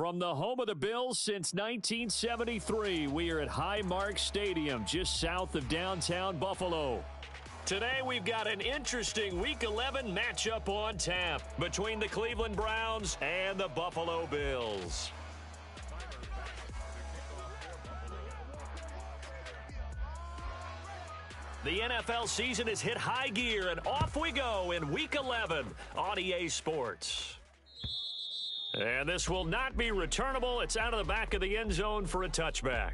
From the home of the Bills since 1973, we are at Highmark Stadium, just south of downtown Buffalo. Today, we've got an interesting Week 11 matchup on tap between the Cleveland Browns and the Buffalo Bills. The NFL season has hit high gear, and off we go in Week 11 on EA Sports. And this will not be returnable. It's out of the back of the end zone for a touchback.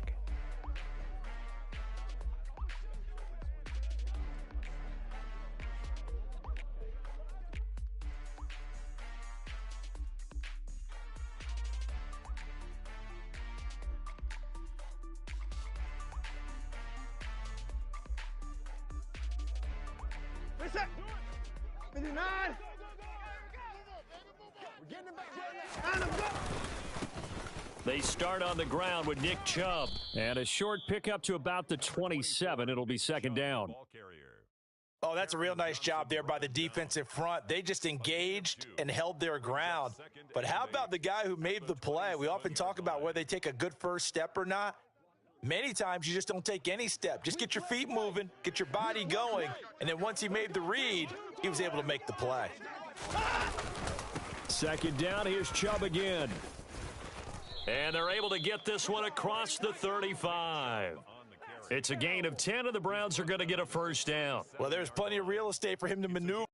They start on the ground with Nick Chubb. And a short pickup to about the 27. It'll be second down. Oh, that's a real nice job there by the defensive front. They just engaged and held their ground. But how about the guy who made the play? We often talk about whether they take a good first step or not. Many times you just don't take any step. Just get your feet moving, get your body going, and then once he made the read, he was able to make the play. Second down, here's Chubb again. And they're able to get this one across the 35. It's a gain of 10, and the Browns are going to get a first down. Well, there's plenty of real estate for him to maneuver.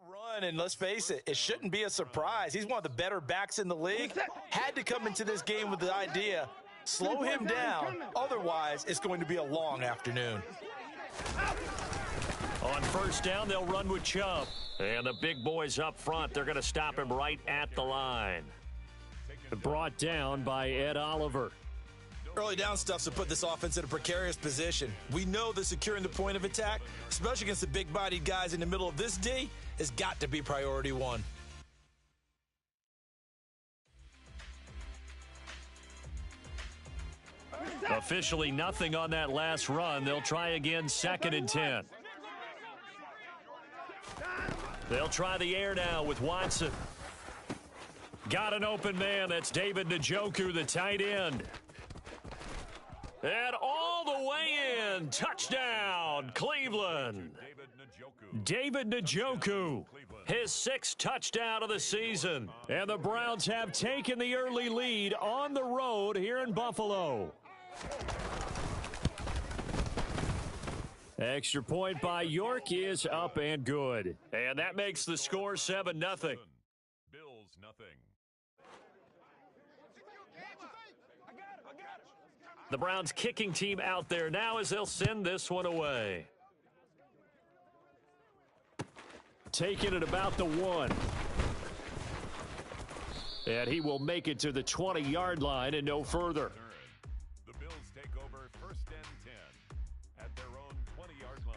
Run, and let's face it, it shouldn't be a surprise. He's one of the better backs in the league. Had to come into this game with the idea, slow him down, otherwise it's going to be a long afternoon. On first down, they'll run with Chubb. And the big boys up front, they're going to stop him right at the line. Brought down by Ed Oliver. Early down stuff to put this offense in a precarious position. We know that securing the point of attack, especially against the big-bodied guys in the middle of this D, has got to be priority one. Officially nothing on that last run. They'll try again, second and 10. They'll try the air now with Watson. Got an open man. That's David Njoku, the tight end. And all the way in. Touchdown, Cleveland. David Njoku, his sixth touchdown of the season. And the Browns have taken the early lead on the road here in Buffalo. Extra point by York is up and good. And that makes the score 7-0. Bills nothing. The Browns kicking team out there now as they'll send this one away. Taking it about the 1. And he will make it to the 20-yard line and no further. The Bills take over 1st and 10 at their own 20-yard line.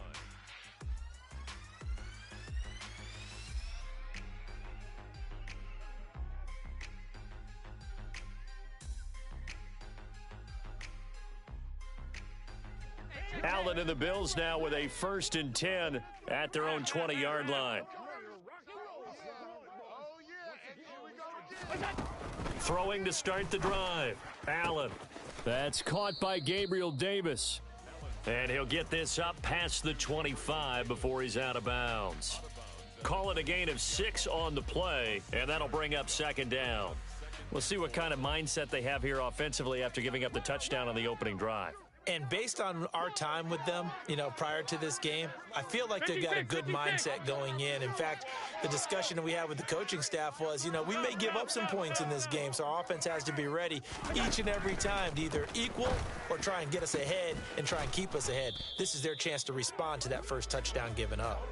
Allen and the Bills now with a 1st and 10 at their own 20-yard line. Throwing to start the drive. Allen. That's caught by Gabriel Davis. And he'll get this up past the 25 before he's out of bounds. Call it a gain of 6 on the play, and that'll bring up 2nd down. We'll see what kind of mindset they have here offensively after giving up the touchdown on the opening drive. And based on our time with them, prior to this game, I feel like they've got a good mindset going in. In fact, the discussion that we had with the coaching staff was, we may give up some points in this game, so our offense has to be ready each and every time to either equal or try and get us ahead and try and keep us ahead. This is their chance to respond to that first touchdown given up.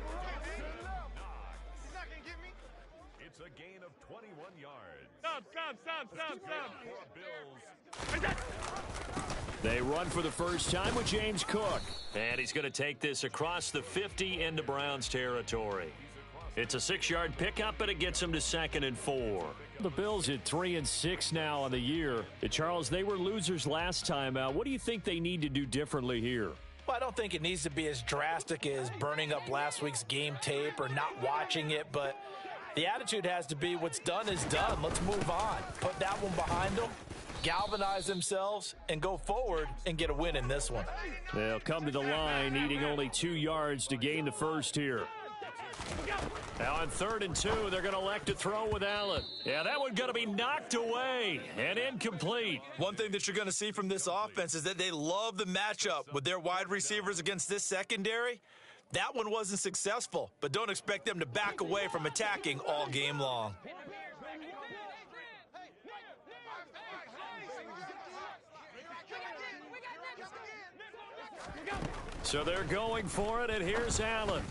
It's a gain of 21 yards. Stop. They run for the first time with James Cook. And he's going to take this across the 50 into Browns territory. It's a 6-yard pickup, but it gets him to 2nd and 4. The Bills at 3-6 now on the year. Charles, they were losers last time out. What do you think they need to do differently here? Well, I don't think it needs to be as drastic as burning up last week's game tape or not watching it, but the attitude has to be what's done is done. Let's move on. Put that one behind them. Galvanize themselves and go forward and get a win in this one. They'll come to the line needing only 2 yards to gain the first here. Now on 3rd and 2, they're going to elect to throw with Allen. Yeah, that one's going to be knocked away and incomplete. One thing that you're going to see from this offense is that they love the matchup with their wide receivers against this secondary. That one wasn't successful, but don't expect them to back away from attacking all game long. So they're going for it, and here's Allen.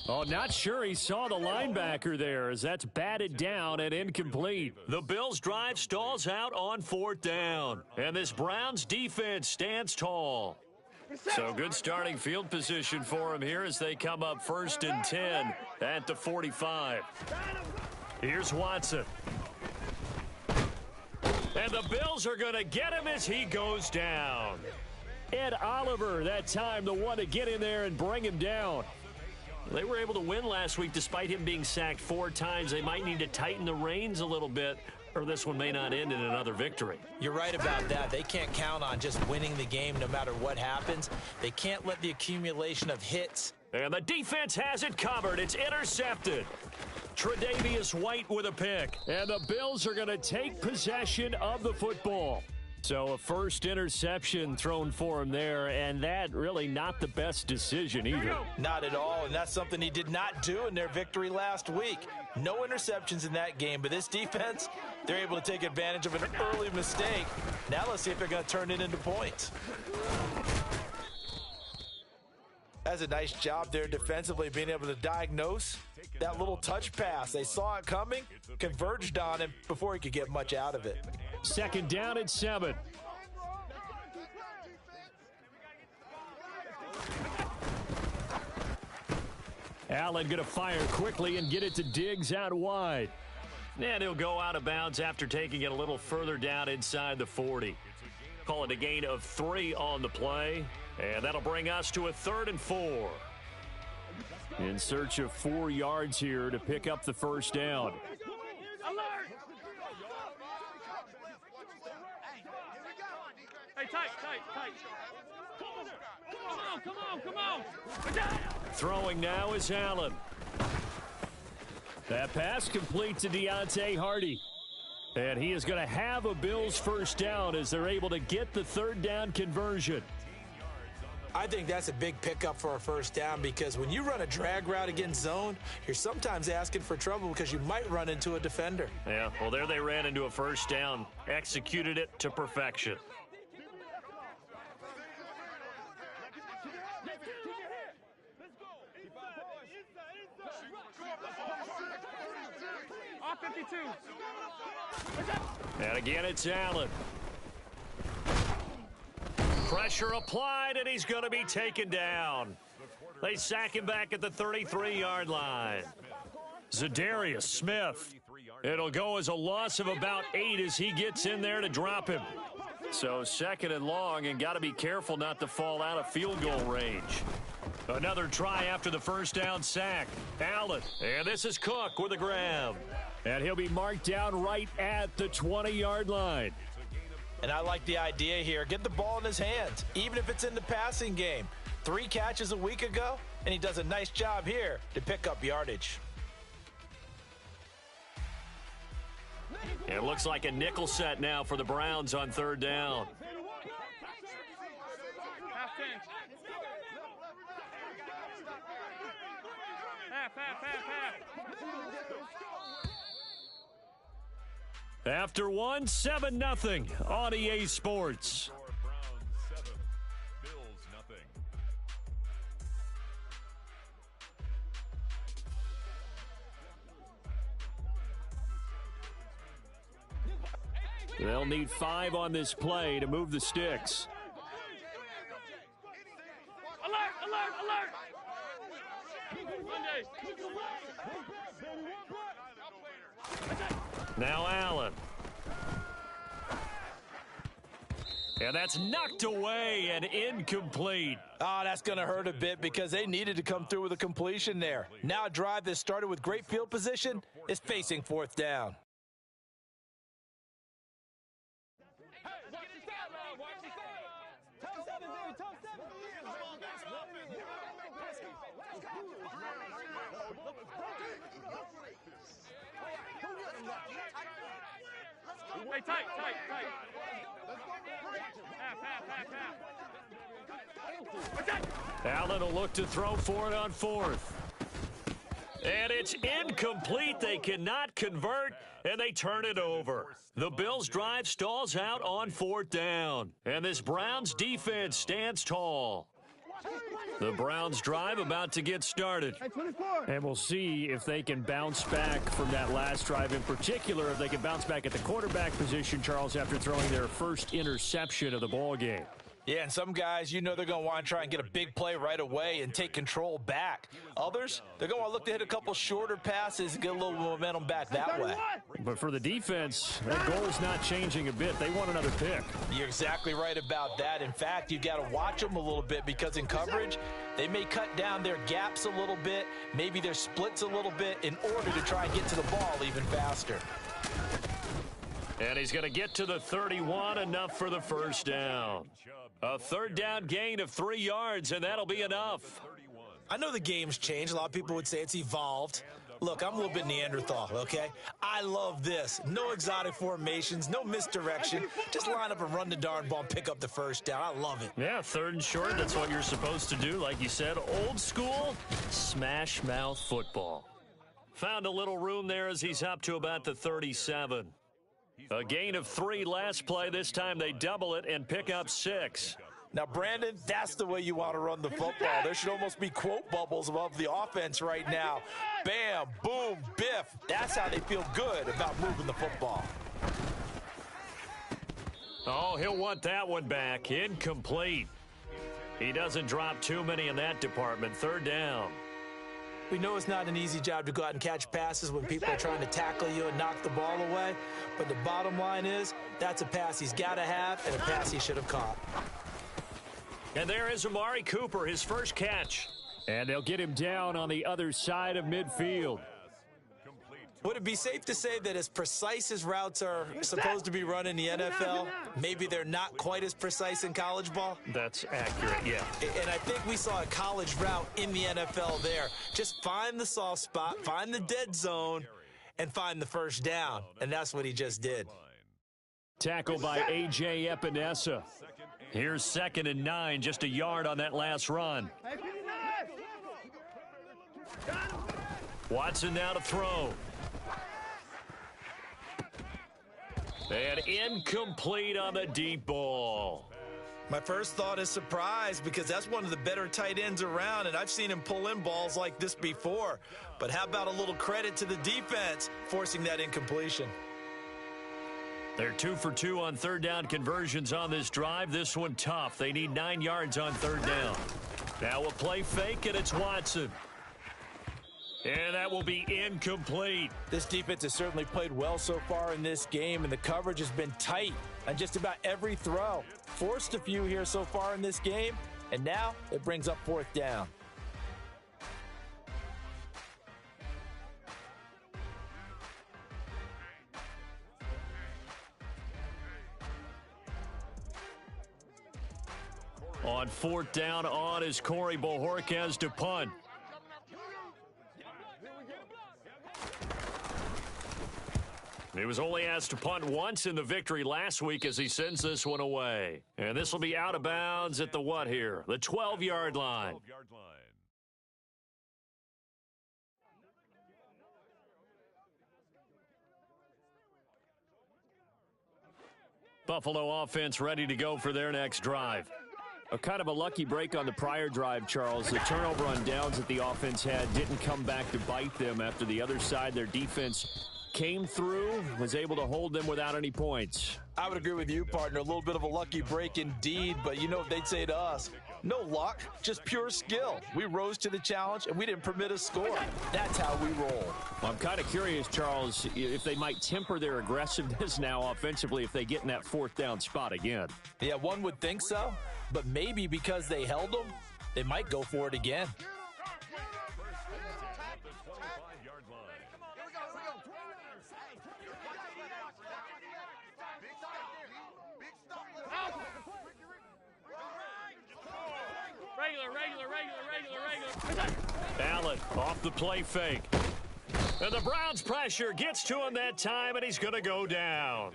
Oh, not sure he saw the linebacker there as that's batted down and incomplete. The Bills' drive stalls out on 4th down, and this Browns defense stands tall. So good starting field position for him here as they come up 1st and 10 at the 45. Here's Watson. And the Bills are going to get him as he goes down. Ed Oliver, that time, the one to get in there and bring him down. They were able to win last week despite him being sacked 4 times. They might need to tighten the reins a little bit, or this one may not end in another victory. You're right about that. They can't count on just winning the game no matter what happens. They can't let the accumulation of hits. And the defense has it covered. It's intercepted. Tre'Davious White with a pick. And the Bills are going to take possession of the football. So a first interception thrown for him there, and that really not the best decision either. Not at all, and that's something he did not do in their victory last week. No interceptions in that game, but this defense, they're able to take advantage of an early mistake. Now let's see if they're going to turn it into points. That's a nice job there defensively, being able to diagnose that little touch pass. They saw it coming, converged on him before he could get much out of it. 2nd down at 7. Allen going to fire quickly and get it to Diggs out wide. And he'll go out of bounds after taking it a little further down inside the 40. Call it a gain of 3 on the play. And that'll bring us to a 3rd and 4. In search of 4 yards here to pick up the first down. Hey, tight. Come on. Throwing now is Allen. That pass complete to Deontay Hardy. And he is going to have a Bills first down as they're able to get the 3rd down conversion. I think that's a big pickup for a first down because when you run a drag route against zone, you're sometimes asking for trouble because you might run into a defender. Yeah, well, there they ran into a first down, executed it to perfection. on 52. And again, it's Allen. Pressure applied, and he's going to be taken down. They sack him back at the 33-yard line. Zadarius Smith. It'll go as a loss of about 8 as he gets in there to drop him. So second and long, and got to be careful not to fall out of field goal range. Another try after the first down sack. Allen, and this is Cook with a grab. And he'll be marked down right at the 20-yard line. And I like the idea here. Get the ball in his hands, even if it's in the passing game. 3 catches a week ago, and he does a nice job here to pick up yardage. It looks like a nickel set now for the Browns on third down. Half 10. Half. After 7-0 on EA Sports. Browns 7, Bills nothing. They'll need 5 on this play to move the sticks. Alert! Now Allen. And that's knocked away and incomplete. Oh, that's going to hurt a bit because they needed to come through with a completion there. Now a drive that started with great field position is facing fourth down. Hey, tight. Half. Allen will look to throw for it on fourth. And it's incomplete. They cannot convert, and they turn it over. The Bills' drive stalls out on fourth down. And this Browns defense stands tall. The Browns drive about to get started. And we'll see if they can bounce back from that last drive. In particular, if they can bounce back at the quarterback position, Charles, after throwing their first interception of the ball game. Yeah, and some guys, they're going to want to try and get a big play right away and take control back. Others, they're going to look to hit a couple shorter passes and get a little momentum back that way. But for the defense, that goal is not changing a bit. They want another pick. You're exactly right about that. In fact, you got to watch them a little bit because in coverage, they may cut down their gaps a little bit, maybe their splits a little bit in order to try and get to the ball even faster. And he's going to get to the 31, enough for the first down. A third down gain of 3 yards, and that'll be enough. I know the game's changed. A lot of people would say it's evolved. Look, I'm a little bit Neanderthal, okay? I love this. No exotic formations, no misdirection. Just line up and run the darn ball and pick up the first down. I love it. Yeah, third and short, that's what you're supposed to do. Like you said, old school, smash mouth football. Found a little room there as he's up to about the 37. A gain of 3 last play. This time they double it and pick up 6. Now, Brandon, that's the way you want to run the football. There should almost be quote bubbles above the offense right now. Bam, boom, biff. That's how they feel good about moving the football. Oh, he'll want that one back. Incomplete. He doesn't drop too many in that department. Third down. We know it's not an easy job to go out and catch passes when people are trying to tackle you and knock the ball away. But the bottom line is, that's a pass he's got to have and a pass he should have caught. And there is Amari Cooper, his first catch. And they'll get him down on the other side of midfield. Would it be safe to say that as precise as routes are supposed to be run in the NFL, maybe they're not quite as precise in college ball? That's accurate, yeah. And I think we saw a college route in the NFL there. Just find the soft spot, find the dead zone, and find the first down. And that's what he just did. Tackle by A.J. Epinesa. Here's 2nd and 9, just a yard on that last run. Watson now to throw. And incomplete on the deep ball. My first thought is surprise because that's one of the better tight ends around, and I've seen him pull in balls like this before. But how about a little credit to the defense forcing that incompletion? They're 2 for 2 on third down conversions on this drive. This one tough. They need 9 yards on third down. Now a play fake, and it's Watson. And that will be incomplete. This defense has certainly played well so far in this game, and the coverage has been tight on just about every throw. Forced a few here so far in this game, and now it brings up fourth down. On fourth down on is Corey Bojorquez to punt. He was only asked to punt once in the victory last week as he sends this one away. And this will be out of bounds at the what here? The 12-yard line. Buffalo offense ready to go for their next drive. A kind of a lucky break on the prior drive, Charles. The turnover on downs that the offense had didn't come back to bite them after the other side. Their defense came through, was able to hold them without any points. I would agree with you, partner. A little bit of a lucky break indeed, but you know what they'd say to us? No luck, just pure skill. We rose to the challenge, and we didn't permit a score. That's how we roll. Well, I'm kind of curious, Charles, if they might temper their aggressiveness now offensively if they get in that fourth down spot again. Yeah, one would think so, but maybe because they held them, they might go for it again. Regular. Allen off the play fake. And the Browns pressure gets to him that time, and he's going to go down.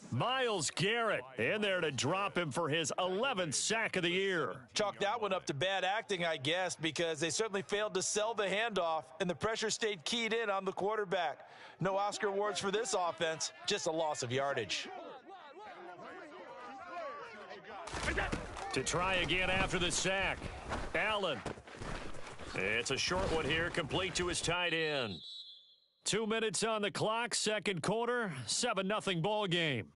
Myles Garrett in there to drop him for his 11th sack of the year. Chalk that one up to bad acting, I guess, because they certainly failed to sell the handoff, and the pressure stayed keyed in on the quarterback. No Oscar awards for this offense, just a loss of yardage. To try again after the sack. Allen. It's a short one here, complete to his tight end. 2 minutes on the clock, second quarter, 7-0 ball game.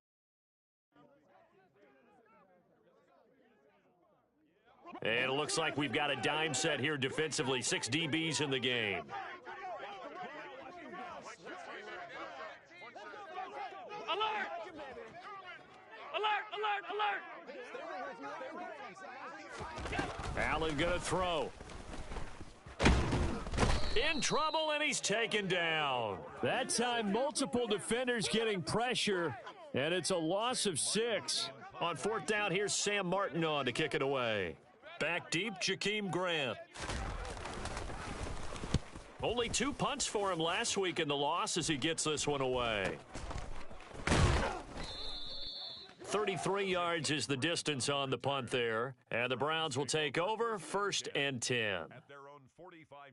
And it looks like we've got a dime set here defensively. 6 DBs in the game. Alert! Allen gonna throw. In trouble, and he's taken down. That time, multiple defenders getting pressure, and it's a loss of 6. On fourth down, here's Sam Martin on to kick it away. Back deep, Jakeem Grant. Only 2 punts for him last week in the loss as he gets this one away. 33 yards is the distance on the punt there. And the Browns will take over, 1st and 10.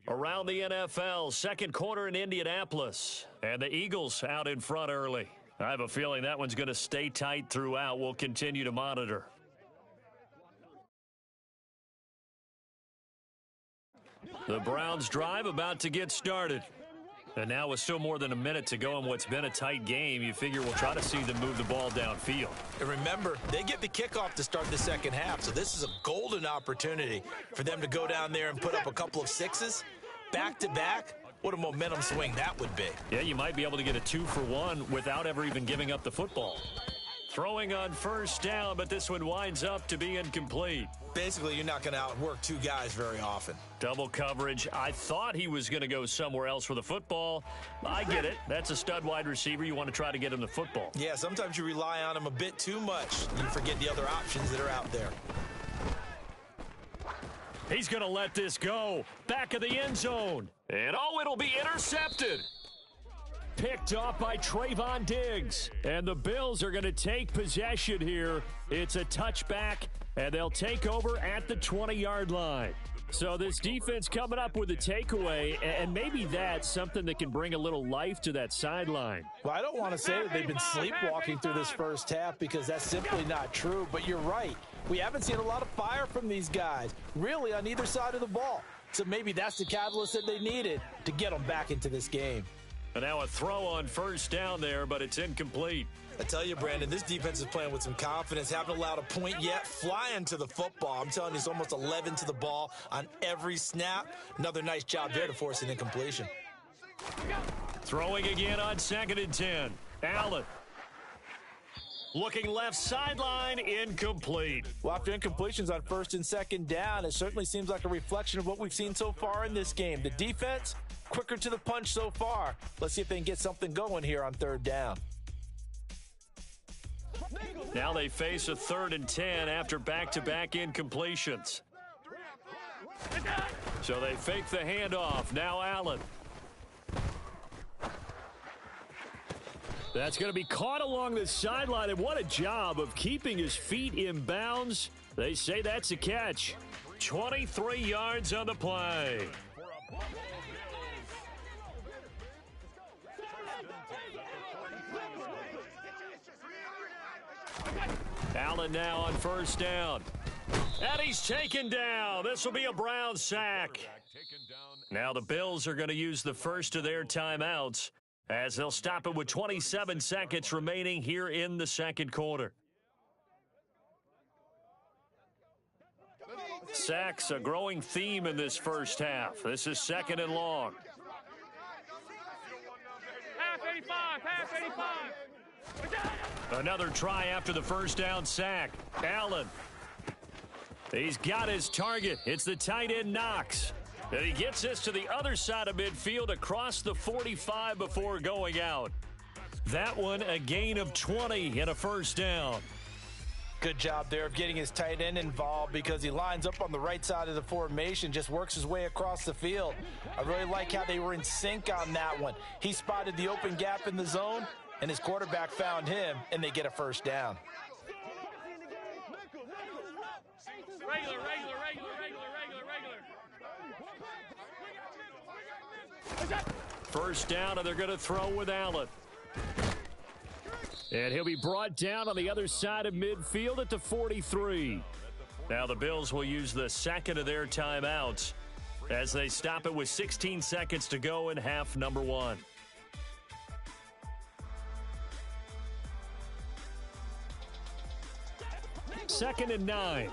Around the NFL, second quarter in Indianapolis. And the Eagles out in front early. I have a feeling that one's going to stay tight throughout. We'll continue to monitor. The Browns drive about to get started. And now with still more than a minute to go in what's been a tight game, you figure we'll try to see them move the ball downfield. And remember, they get the kickoff to start the second half, so this is a golden opportunity for them to go down there and put up a couple of 6s back-to-back. What a momentum swing that would be. Yeah, you might be able to get a 2-for-1 without ever even giving up the football. Throwing on first down, but this one winds up to be incomplete. Basically, you're not going to outwork 2 guys very often. Double coverage. I thought he was going to go somewhere else for the football. I get it. That's a stud wide receiver. You want to try to get him the football. Yeah, sometimes you rely on him a bit too much. You forget the other options that are out there. He's going to let this go. Back of the end zone. And it'll be intercepted. Picked off by Trayvon Diggs. And the Bills are going to take possession here. It's a touchback, and they'll take over at the 20-yard line. So this defense coming up with a takeaway, and maybe that's something that can bring a little life to that sideline. Well, I don't want to say that they've been sleepwalking through this first half because that's simply not true, but you're right. we haven't seen a lot of fire from these guys, really on either side of the ball. So maybe that's the catalyst that they needed to get them back into this game. And now a throw on first down there, but it's incomplete. I tell you, Brandon, this defense is playing with some confidence. Haven't allowed a point yet. Flying to the football. I'm telling you, it's almost 11 to the ball on every snap. Another nice job there to force an incompletion. Throwing again on 2nd and 10. Allen. Looking left sideline, incomplete. Well, after incompletions on 1st and 2nd down, it certainly seems like a reflection of what we've seen so far in this game. The defense, quicker to the punch so far. Let's see if they can get something going here on 3rd down. Now they face a 3rd and 10 after back-to-back incompletions. So they fake the handoff. Now Allen. That's going to be caught along the sideline, and what a job of keeping his feet in bounds. They say that's a catch. 23 yards on the play. Allen now on 1st down. And he's taken down. This will be a Brown sack. Now the Bills are going to use the first of their timeouts, as they'll stop it with 27 seconds remaining here in the 2nd quarter. Sacks, a growing theme in this first half. This is 2nd and long. Half 85, half 85. Another try after the first down sack. Allen. He's got his target. It's the tight end Knox. And he gets this to the other side of midfield across the 45 before going out. That one a gain of 20 and a 1st down. Good job there of getting his tight end involved, because he lines up on the right side of the formation, just works his way across the field. I really like how they were in sync on that one. He spotted the open gap in the zone, and his quarterback found him, and they get a 1st down. Regular. 1st down, and they're going to throw with Allen. And he'll be brought down on the other side of midfield at the 43. Now the Bills will use the 2nd of their timeouts as they stop it with 16 seconds to go in half number 1. Second and 9.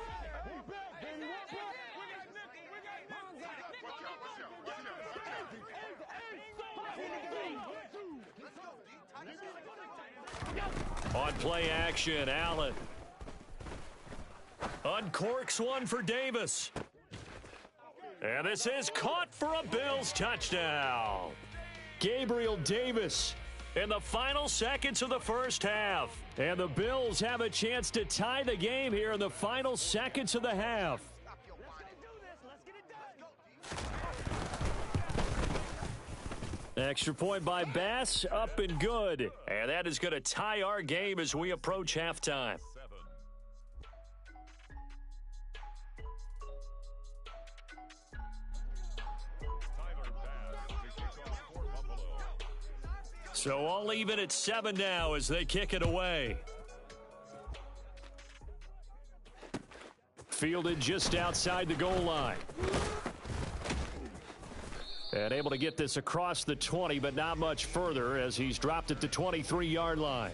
On play action, Allen uncorks one for Davis. And this is caught for a Bills touchdown. Gabriel Davis in the final seconds of the first half. And the Bills have a chance to tie the game here in the final seconds of the half. Extra point by Bass, up and good. And that is going to tie our game as we approach halftime. So all even at 7 now as they kick it away. Fielded just outside the goal line. And able to get this across the 20, but not much further as he's dropped at the 23-yard line.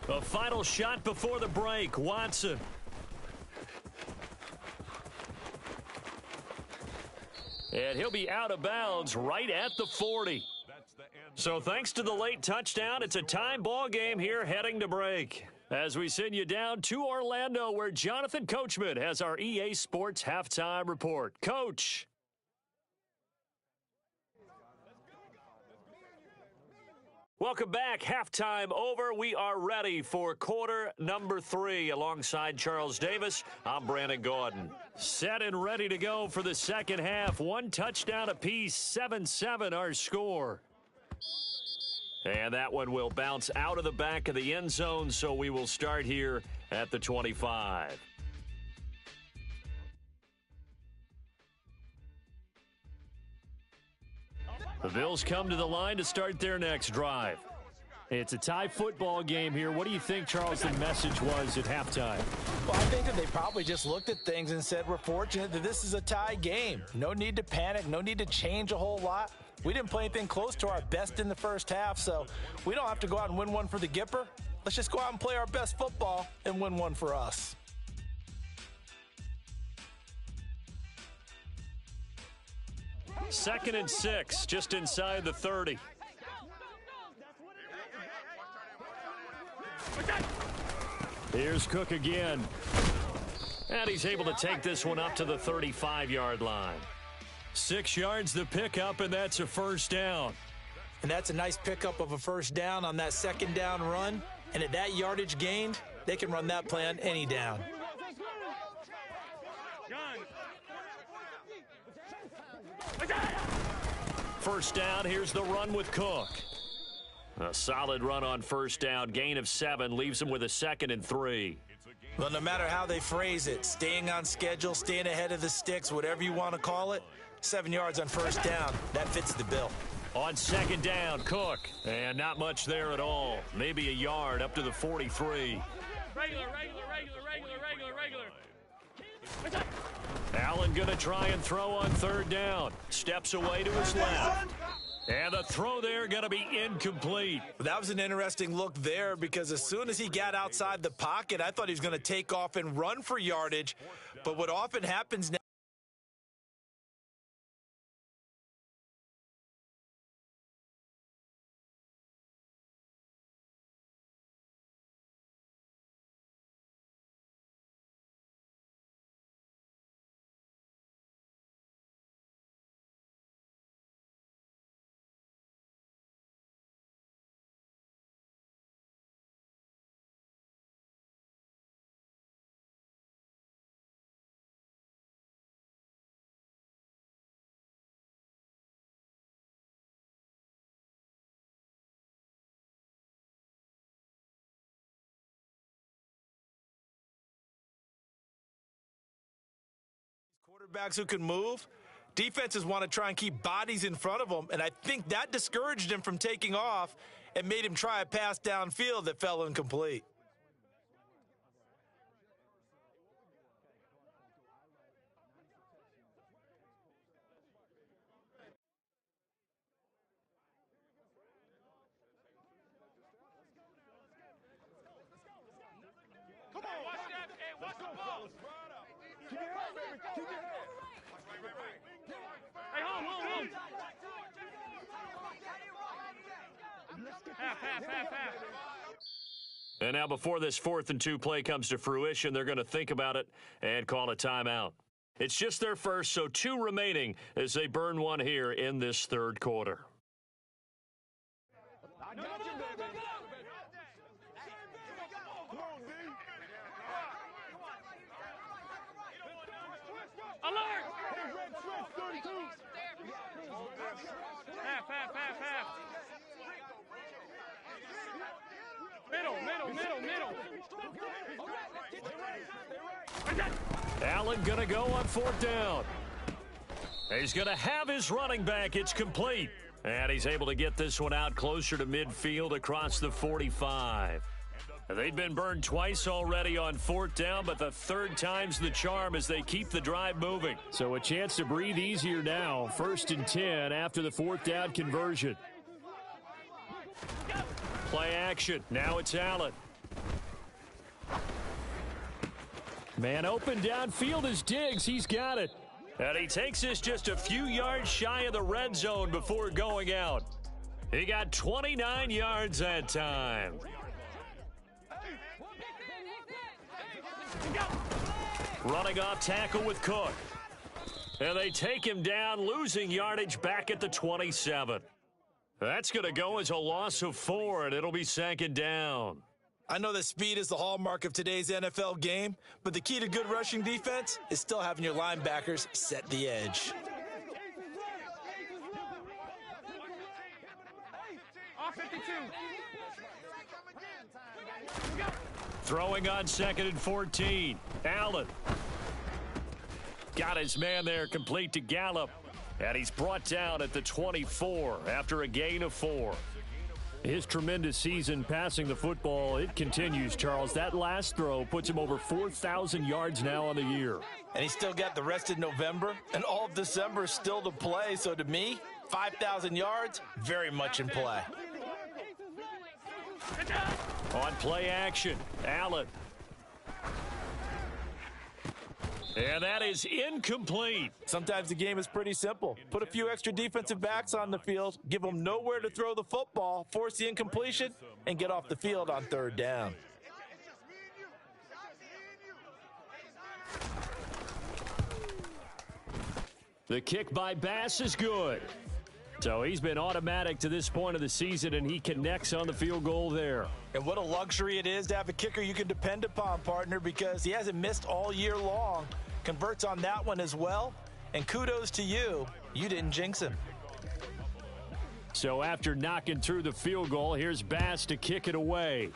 A final shot before the break. Watson. And he'll be out of bounds right at the 40. So thanks to the late touchdown, it's a time ball game here heading to break. As we send you down to Orlando, where Jonathan Coachman has our EA Sports Halftime Report. Coach. Welcome back. Halftime over. We are ready for quarter number 3. Alongside Charles Davis, I'm Brandon Gordon. Set and ready to go for the second half. 1 touchdown apiece, 7-7 our score. And that one will bounce out of the back of the end zone, so we will start here at the 25. The Bills come to the line to start their next drive. It's a tie football game here. What do you think, Charles, the message was at halftime? Well, I think that they probably just looked at things and said, we're fortunate that this is a tie game. No need to panic. No need to change a whole lot. We didn't play anything close to our best in the first half, so we don't have to go out and win one for the Gipper. Let's just go out and play our best football and win one for us. Second and 6, just inside the 30. Here's Cook again. And he's able to take this one up to the 35-yard line. 6 yards the pickup, and that's a first down. And that's a nice pickup of a first down on that second down run. And at that yardage gained, they can run that play on any down. First down, here's the run with Cook. A solid run on first down, gain of 7, leaves him with a 2nd and 3. Well, no matter how they phrase it, staying on schedule, staying ahead of the sticks, whatever you want to call it, 7 yards on first down, that fits the bill. On second down, Cook. And not much there at all. Maybe a yard up to the 43. Regular. Allen going to try and throw on third down. Steps away to his left. And the throw there going to be incomplete. That was an interesting look there because as soon as he got outside the pocket, I thought he was going to take off and run for yardage. But what often happens now, quarterbacks who can move, defenses want to try and keep bodies in front of them, and I think that discouraged him from taking off and made him try a pass downfield that fell incomplete. Come on, watch that. Hey, watch the ball. Hey, home. Half. And now before this 4th and 2 play comes to fruition, they're going to think about it and call a timeout. It's just their first, so 2 remaining as they burn one here in this third quarter. Alert! Half. Middle. Allen going to go on 4th down. He's going to have his running back. It's complete. And he's able to get this one out closer to midfield across the 45. They've been burned twice already on 4th down, but the 3rd time's the charm as they keep the drive moving. So a chance to breathe easier now. 1st and 10 after the 4th down conversion. Play action. Now it's Allen. Man open downfield is Diggs. He's got it. And he takes this just a few yards shy of the red zone before going out. He got 29 yards that time. Running off tackle with Cook. And they take him down, losing yardage back at the 27. That's going to go as a loss of 4, and it'll be 2nd down. I know that speed is the hallmark of today's NFL game, but the key to good rushing defense is still having your linebackers set the edge. Off 52. Throwing on 2nd and 14. Allen. Got his man there, complete to Gallup. And he's brought down at the 24 after a gain of 4. His tremendous season passing the football, it continues, Charles. That last throw puts him over 4,000 yards now on the year. And he's still got the rest of November and all of December still to play. So to me, 5,000 yards, very much in play. On play action, Allen. And that is incomplete. Sometimes the game is pretty simple. Put a few extra defensive backs on the field, give them nowhere to throw the football, force the incompletion, and get off the field on 3rd down. The kick by Bass is good. So he's been automatic to this point of the season, and he connects on the field goal there. And what a luxury it is to have a kicker you can depend upon, partner, because he hasn't missed all year long. Converts on that one as well. And kudos to you. You didn't jinx him. So after knocking through the field goal, here's Bass to kick it away.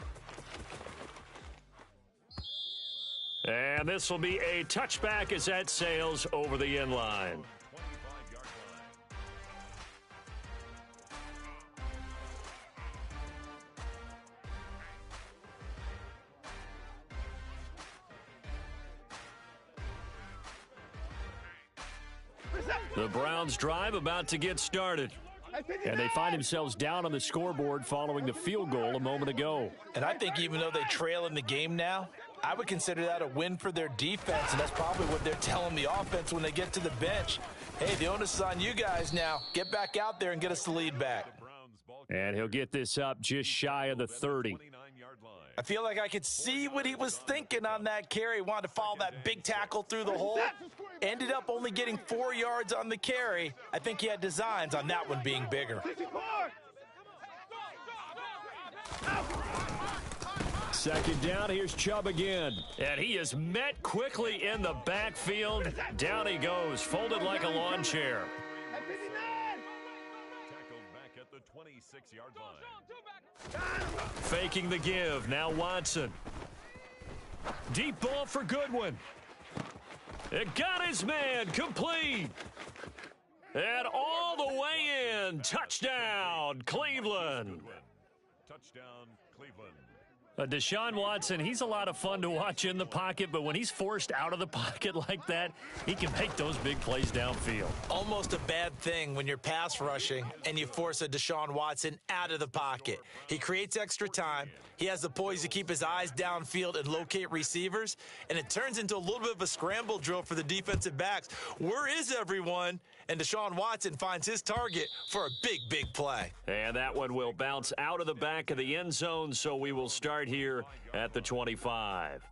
And this will be a touchback as that sails over the end line. The Browns drive about to get started. And they find themselves down on the scoreboard following the field goal a moment ago. And I think even though they trail in the game now, I would consider that a win for their defense, and that's probably what they're telling the offense when they get to the bench. Hey, the onus is on you guys now. Get back out there and get us the lead back. And he'll get this up just shy of the 30. I feel like I could see what he was thinking on that carry. Wanted to follow that big tackle through the hole. Ended up only getting 4 yards on the carry. I think he had designs on that one being bigger. Second down, here's Chubb again. And he is met quickly in the backfield. Down he goes, folded like a lawn chair. Tackled back at the 26-yard line. Faking the give, now Watson. Deep ball for Goodwin. It got his man, complete. And all the way in, touchdown, Cleveland. Touchdown, Cleveland. Deshaun Watson, he's a lot of fun to watch in the pocket, but when he's forced out of the pocket like that, he can make those big plays downfield. Almost a bad thing when you're pass rushing and you force a Deshaun Watson out of the pocket. He creates extra time. He has the poise to keep his eyes downfield and locate receivers, and it turns into a little bit of a scramble drill for the defensive backs. Where is everyone? And Deshaun Watson finds his target for a big, big play. And that one will bounce out of the back of the end zone, so we will start here at the 25.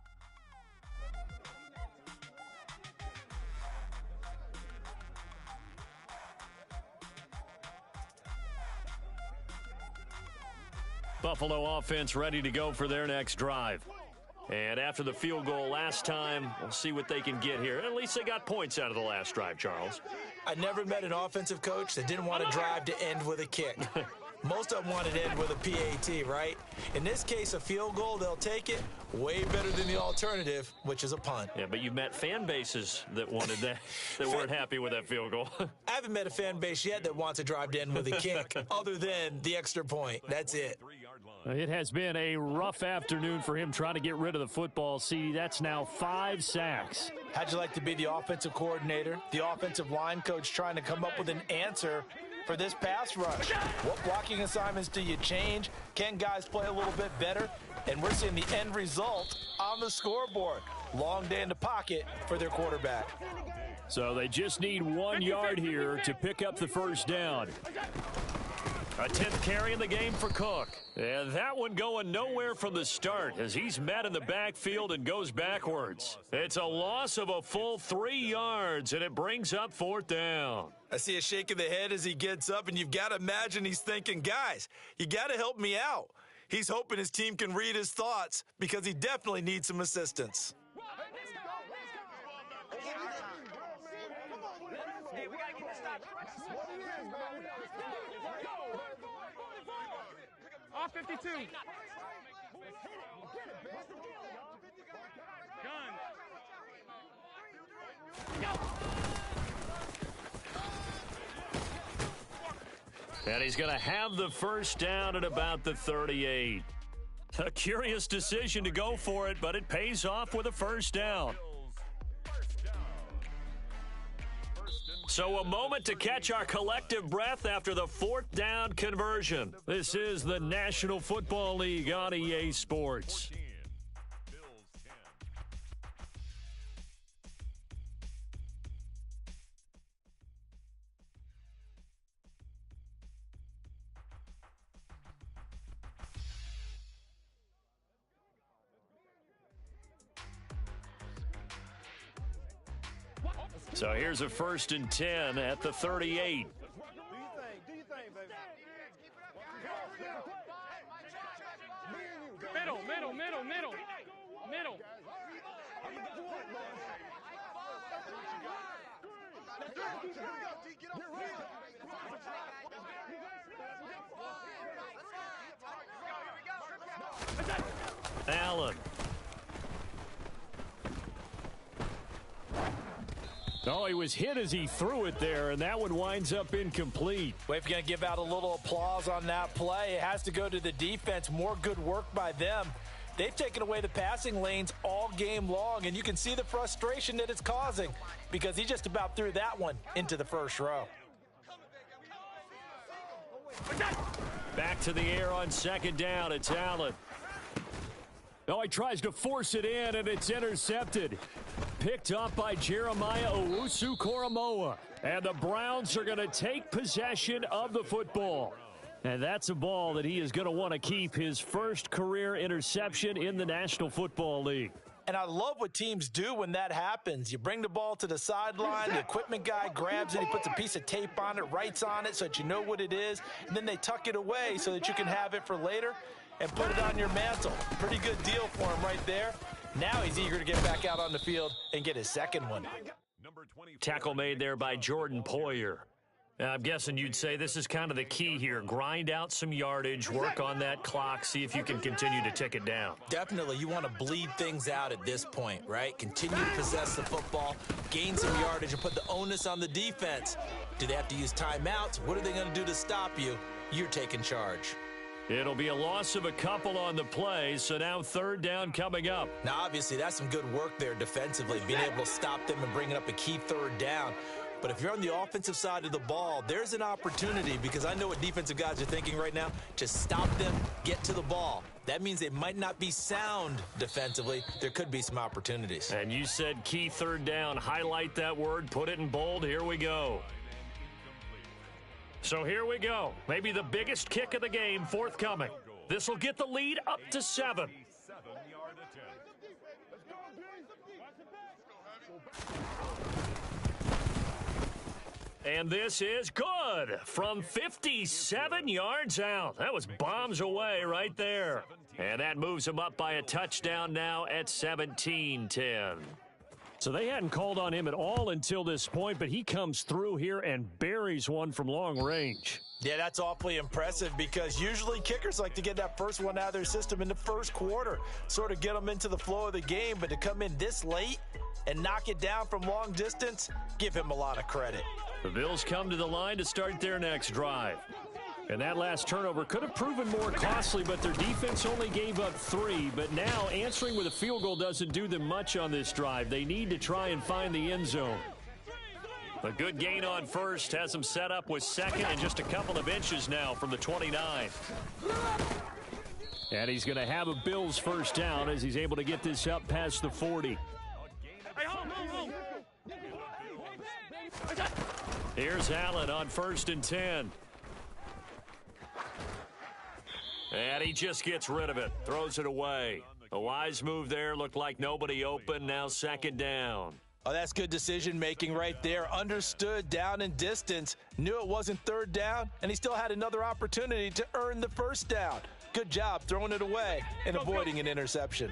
Buffalo offense ready to go for their next drive. And after the field goal last time, we'll see what they can get here. At least they got points out of the last drive, Charles. I never met an offensive coach that didn't want to drive to end with a kick. Most of them wanted to end with a PAT, right? In this case, a field goal, they'll take it. Way better than the alternative, which is a punt. Yeah, but you met fan bases that wanted that, that weren't happy with that field goal. I haven't met a fan base yet that wants to drive to end with a kick, other than the extra point. That's it. It has been a rough afternoon for him trying to get rid of the football. See, that's now 5 sacks. How'd you like to be the offensive coordinator, the offensive line coach trying to come up with an answer for this pass rush? What blocking assignments do you change? Can guys play a little bit better? And we're seeing the end result on the scoreboard. Long day in the pocket for their quarterback. So they just need 1 yard here to pick up the first down. A 10th carry in the game for Cook. And that one going nowhere from the start as he's met in the backfield and goes backwards. It's a loss of a full 3 yards, and it brings up 4th down. I see a shake of the head as he gets up, and you've got to imagine he's thinking, guys, you got to help me out. He's hoping his team can read his thoughts because he definitely needs some assistance. Off 52. Gun. Go. And he's going to have the first down at about the 38. A curious decision to go for it, but it pays off with a first down. So a moment to catch our collective breath after the fourth down conversion. This is the National Football League on EA Sports. So here's a 1st and 10 at the 38. Middle. Allen. Oh, he was hit as he threw it there, and that one winds up incomplete. Well, if you're going to give out a little applause on that play, it has to go to the defense. More good work by them. They've taken away the passing lanes all game long, and you can see the frustration that it's causing because he just about threw that one into the first row. Back to the air on 2nd down. It's Allen. Oh, he tries to force it in, and it's intercepted. Picked up by Jeremiah Owusu-Koramoah. And the Browns are going to take possession of the football. And that's a ball that he is going to want to keep, his first career interception in the National Football League. And I love what teams do when that happens. You bring the ball to the sideline, the equipment guy grabs it, he puts a piece of tape on it, writes on it so that you know what it is, and then they tuck it away so that you can have it for later and put it on your mantle. Pretty good deal for him right there. Now he's eager to get back out on the field and get his second one. Tackle made there by Jordan Poyer. I'm guessing you'd say this is kind of the key here. Grind out some yardage, work on that clock, see if you can continue to tick it down. Definitely. You want to bleed things out at this point, right? Continue to possess the football, gain some yardage, and put the onus on the defense. Do they have to use timeouts? What are they going to do to stop you? You're taking charge. It'll be a loss of a couple on the play, so now 3rd down coming up. Now, obviously, that's some good work there defensively, being able to stop them and bringing up a key 3rd down. But if you're on the offensive side of the ball, there's an opportunity, because I know what defensive guys are thinking right now, to stop them, get to the ball. That means they might not be sound defensively. There could be some opportunities. And you said key 3rd down. Highlight that word, put it in bold. Here we go. So here we go. Maybe the biggest kick of the game forthcoming. This will get the lead up to 7. And this is good from 57 yards out. That was bombs away right there. And that moves him up by a touchdown now at 17-10. So they hadn't called on him at all until this point, but he comes through here and buries one from long range. Yeah, that's awfully impressive because usually kickers like to get that first one out of their system in the first quarter, sort of get them into the flow of the game, but to come in this late and knock it down from long distance, give him a lot of credit. The Bills come to the line to start their next drive. And that last turnover could have proven more costly, but their defense only gave up 3. But now answering with a field goal doesn't do them much on this drive. They need to try and find the end zone. A good gain on first has them set up with 2nd and just a couple of inches now from the 29. And he's going to have a Bills first down as he's able to get this up past the 40. Here's Allen on 1st and 10. And he just gets rid of it, throws it away. A wise move there, looked like nobody open, now 2nd down. Oh, that's good decision-making right there. Understood down and distance, knew it wasn't 3rd down, and he still had another opportunity to earn the first down. Good job throwing it away and avoiding an interception.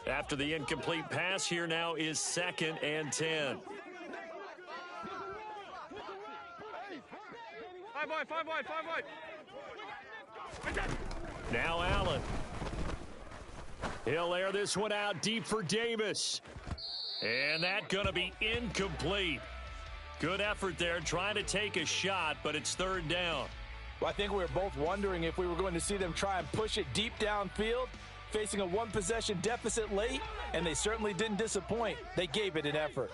After the incomplete pass, here now is 2nd and 10. Five wide. Now Allen. He'll air this one out deep for Davis. And that going to be incomplete. Good effort there trying to take a shot, but it's 3rd down. Well, I think we were both wondering if we were going to see them try and push it deep downfield, facing a one-possession deficit late, and they certainly didn't disappoint. They gave it an effort.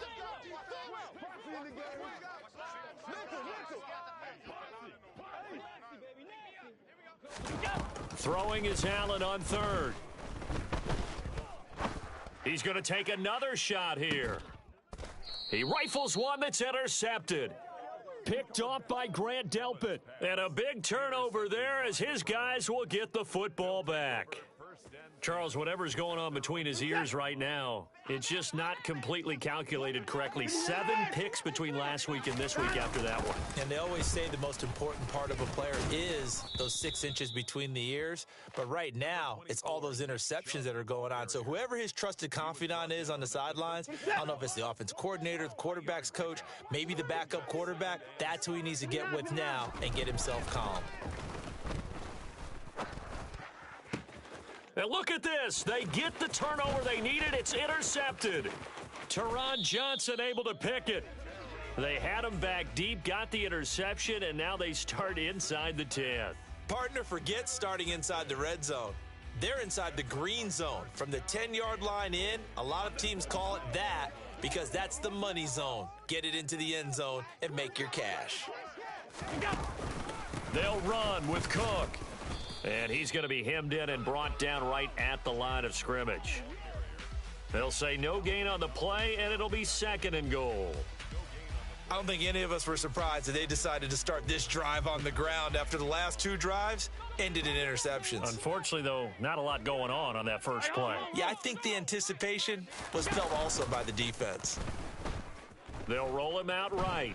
Throwing is Allen on third. He's going to take another shot here. He rifles one that's intercepted. Picked off by Grant Delpit. And a big turnover there as his guys will get the football back. Charles, whatever's going on between his ears right now, it's just not completely calculated correctly. 7 picks between last week and this week after that one. And they always say the most important part of a player is those 6 inches between the ears. But right now, it's all those interceptions that are going on. So whoever his trusted confidant is on the sidelines, I don't know if it's the offense coordinator, the quarterback's coach, maybe the backup quarterback, that's who he needs to get with now and get himself calm. And look at this. They get the turnover they needed. It's intercepted. Teron Johnson able to pick it. They had him back deep, got the interception, and now they start inside the 10. Partner forgets starting inside the red zone. They're inside the green zone. From the 10-yard line in, a lot of teams call it that because that's the money zone. Get it into the end zone and make your cash. They'll run with Cook. And he's going to be hemmed in and brought down right at the line of scrimmage. They'll say no gain on the play, and it'll be 2nd and goal. I don't think any of us were surprised that they decided to start this drive on the ground after the last 2 drives ended in interceptions. Unfortunately, though, not a lot going on that first play. Yeah, I think the anticipation was felt also by the defense. They'll roll him out right.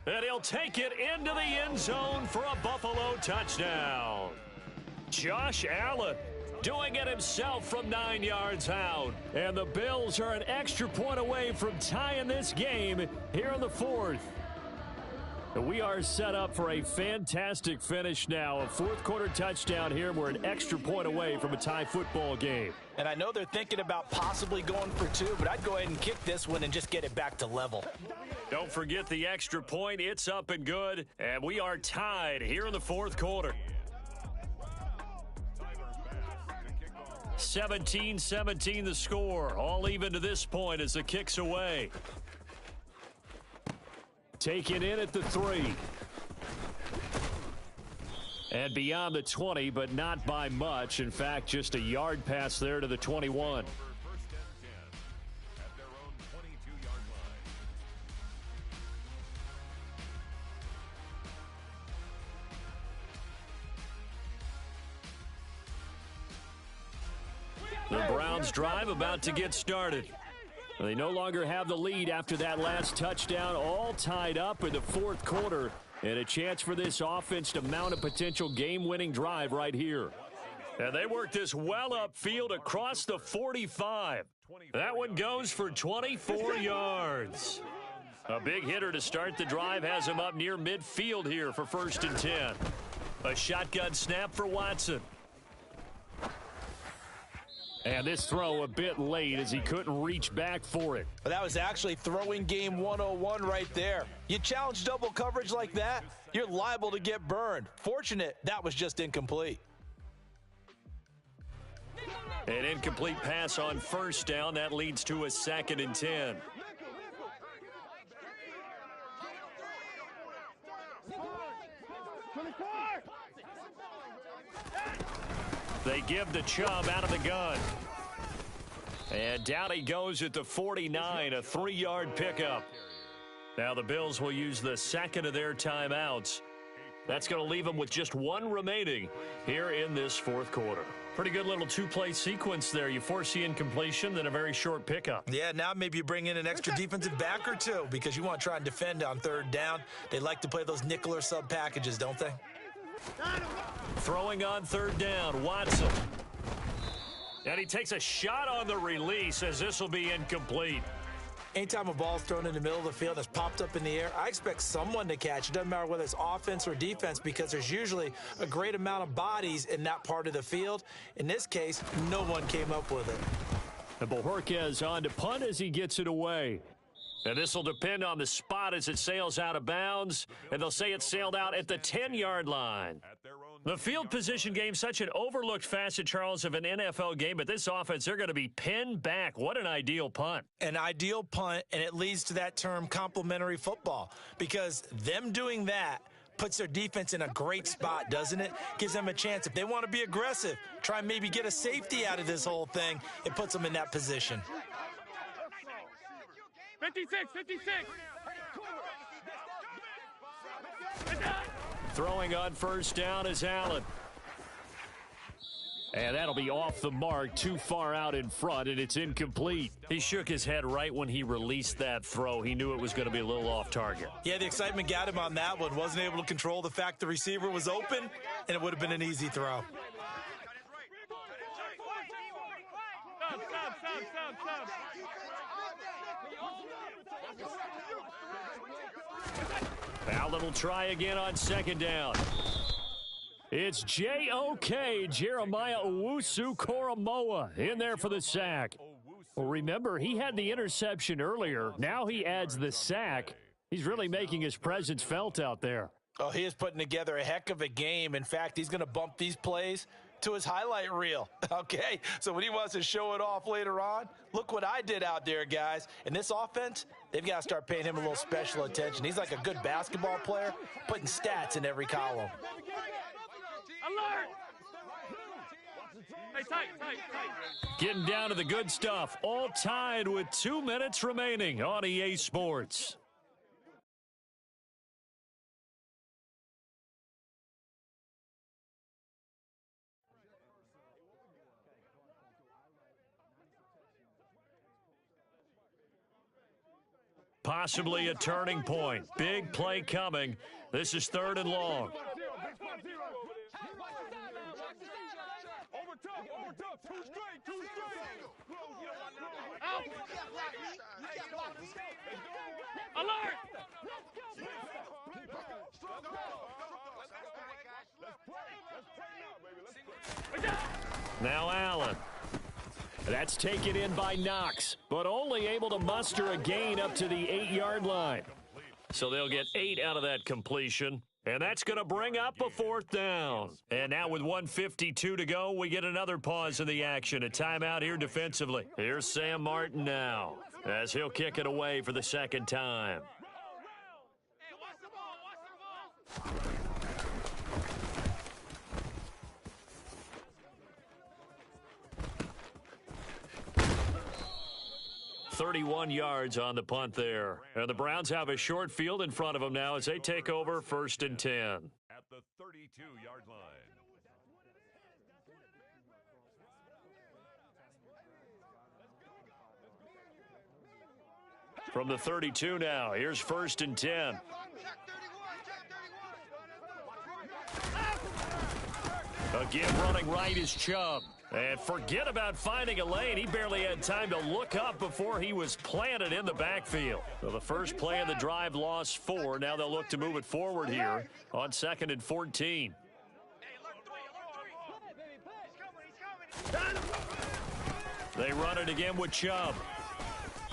And he'll take it into the end zone for a Buffalo touchdown. Josh Allen doing it himself from 9 yards out. And the Bills are an extra point away from tying this game here in the 4th. We are set up for a fantastic finish now. A 4th quarter touchdown here. We're an extra point away from a tie football game. And I know they're thinking about possibly going for 2, but I'd go ahead and kick this one and just get it back to level. Don't forget the extra point. It's up and good. And we are tied here in the 4th quarter. 17-17 the score. All even to this point as the kick's away. Taken in at the 3. And beyond the 20, but not by much. In fact, just a yard pass there to the 21. The Browns drive about to get started. They no longer have the lead after that last touchdown, all tied up in the 4th quarter, and a chance for this offense to mount a potential game-winning drive right here. And they work this well upfield across the 45. That one goes for 24 yards. A big hitter to start the drive has him up near midfield here for 1st and 10. A shotgun snap for Watson. And this throw a bit late as he couldn't reach back for it. But that was actually throwing game 101 right there. You challenge double coverage like that, you're liable to get burned. Fortunate that was just incomplete. An incomplete pass on 1st down. That leads to a 2nd and 10. They give the Chubb out of the gun. And down he goes at the 49, a 3-yard pickup. Now the Bills will use the 2nd of their timeouts. That's going to leave them with just 1 remaining here in this 4th quarter. Pretty good little 2-play sequence there. You force the incompletion, then a very short pickup. Yeah, now maybe you bring in an extra defensive back or 2 because you want to try and defend on 3rd down. They like to play those nickel or sub packages, don't they? Throwing on 3rd down, Watson. And he takes a shot on the release as this will be incomplete. Anytime a ball's thrown in the middle of the field and it's popped up in the air, I expect someone to catch. It doesn't matter whether it's offense or defense because there's usually a great amount of bodies in that part of the field. In this case, no one came up with it. And Bojorquez on to punt as he gets it away. And this will depend on the spot as it sails out of bounds, and they'll say it sailed out at the 10-yard line. The field position game, such an overlooked facet, Charles, of an NFL game, but this offense, they're going to be pinned back. What an ideal punt. An ideal punt, and it leads to that term complementary football, because them doing that puts their defense in a great spot, doesn't it? Gives them a chance. If they want to be aggressive, try and maybe get a safety out of this whole thing, it puts them in that position. 56, 56. Throwing on first down is Allen. And that'll be off the mark, too far out in front, and it's incomplete. He shook his head right when he released that throw. He knew it was going to be a little off target. Yeah, the excitement got him on that one. Wasn't able to control the fact the receiver was open, and it would have been an easy throw. Stop. Allen will try again on second down. It's J.O.K. Jeremiah Owusu-Koramoah in there for the sack. Well, remember, he had the interception earlier. Now he adds the sack. He's really making his presence felt out there. Oh, he is putting together a heck of a game. In fact, he's going to bump these plays to his highlight reel, okay? So when he wants to show it off later on, look what I did out there, guys. And this offense, they've got to start paying him a little special attention. He's like a good basketball player, putting stats in every column. Alert! Hey, tight. Getting down to the good stuff. All tied with 2 minutes remaining on EA Sports. Possibly a turning point. Big play coming. This is 3rd and long. Alert! Now Allen. That's taken in by Knox, but only able to muster a gain up to the 8-yard line. So they'll get 8 out of that completion, and that's going to bring up a 4th down. And now with 1:52 to go, we get another pause in the action. A timeout here defensively. Here's Sam Martin now, as he'll kick it away for the 2nd time. Hey, watch the ball. 31 yards on the punt there. And the Browns have a short field in front of them now as they take over 1st and 10. At the 32-yard line. From the 32 now, here's 1st and 10. Again, running right is Chubb. And forget about finding a lane. He barely had time to look up before he was planted in the backfield. So the first play of the drive lost 4. Now they'll look to move it forward here on 2nd and 14. They run it again with Chubb.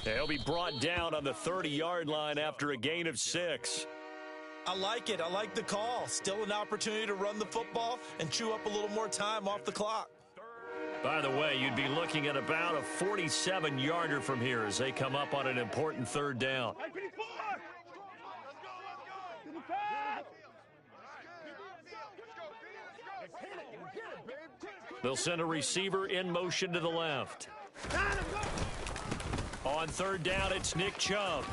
He'll be brought down on the 30-yard line after a gain of 6. I like it. I like the call. Still an opportunity to run the football and chew up a little more time off the clock. By the way, you'd be looking at about a 47-yarder from here as they come up on an important 3rd down. They'll send a receiver in motion to the left. On 3rd down, it's Nick Chubb.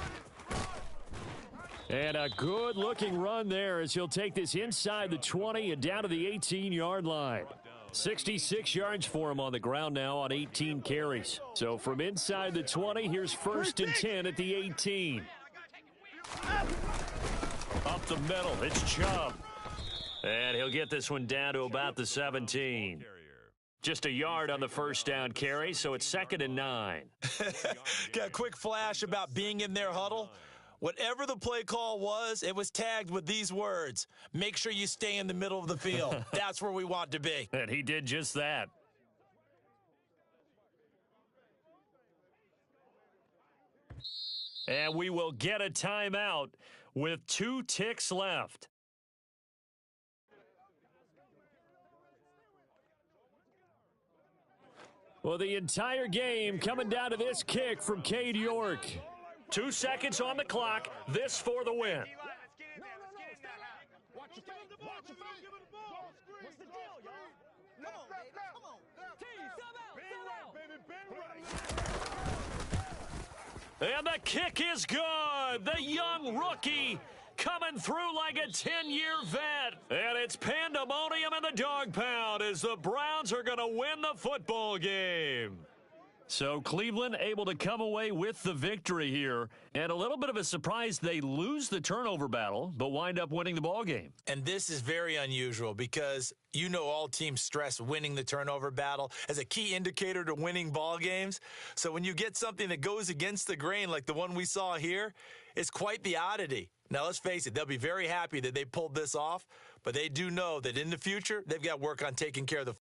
And a good-looking run there as he'll take this inside the 20 and down to the 18-yard line. 66 yards for him on the ground now on 18 carries. So from inside the 20, here's 1st and 10 at the 18. Up the middle, it's Chubb. And he'll get this one down to about the 17. Just a yard on the 1st down carry, so it's 2nd and 9. Got a quick flash about being in their huddle. Whatever the play call was, it was tagged with these words: make sure you stay in the middle of the field. That's where we want to be. And he did just that. And we will get a timeout with 2 ticks left. Well, the entire game coming down to this kick from Cade York. 2 seconds on the clock. This for the win. And the kick is good. The young rookie coming through like a 10-year vet. And it's pandemonium in the dog pound as the Browns are going to win the football game. So Cleveland able to come away with the victory here. And a little bit of a surprise, they lose the turnover battle, but wind up winning the ball game. And this is very unusual because you know all teams stress winning the turnover battle as a key indicator to winning ball games. So when you get something that goes against the grain like the one we saw here, it's quite the oddity. Now, let's face it, they'll be very happy that they pulled this off, but they do know that in the future, they've got work on taking care of the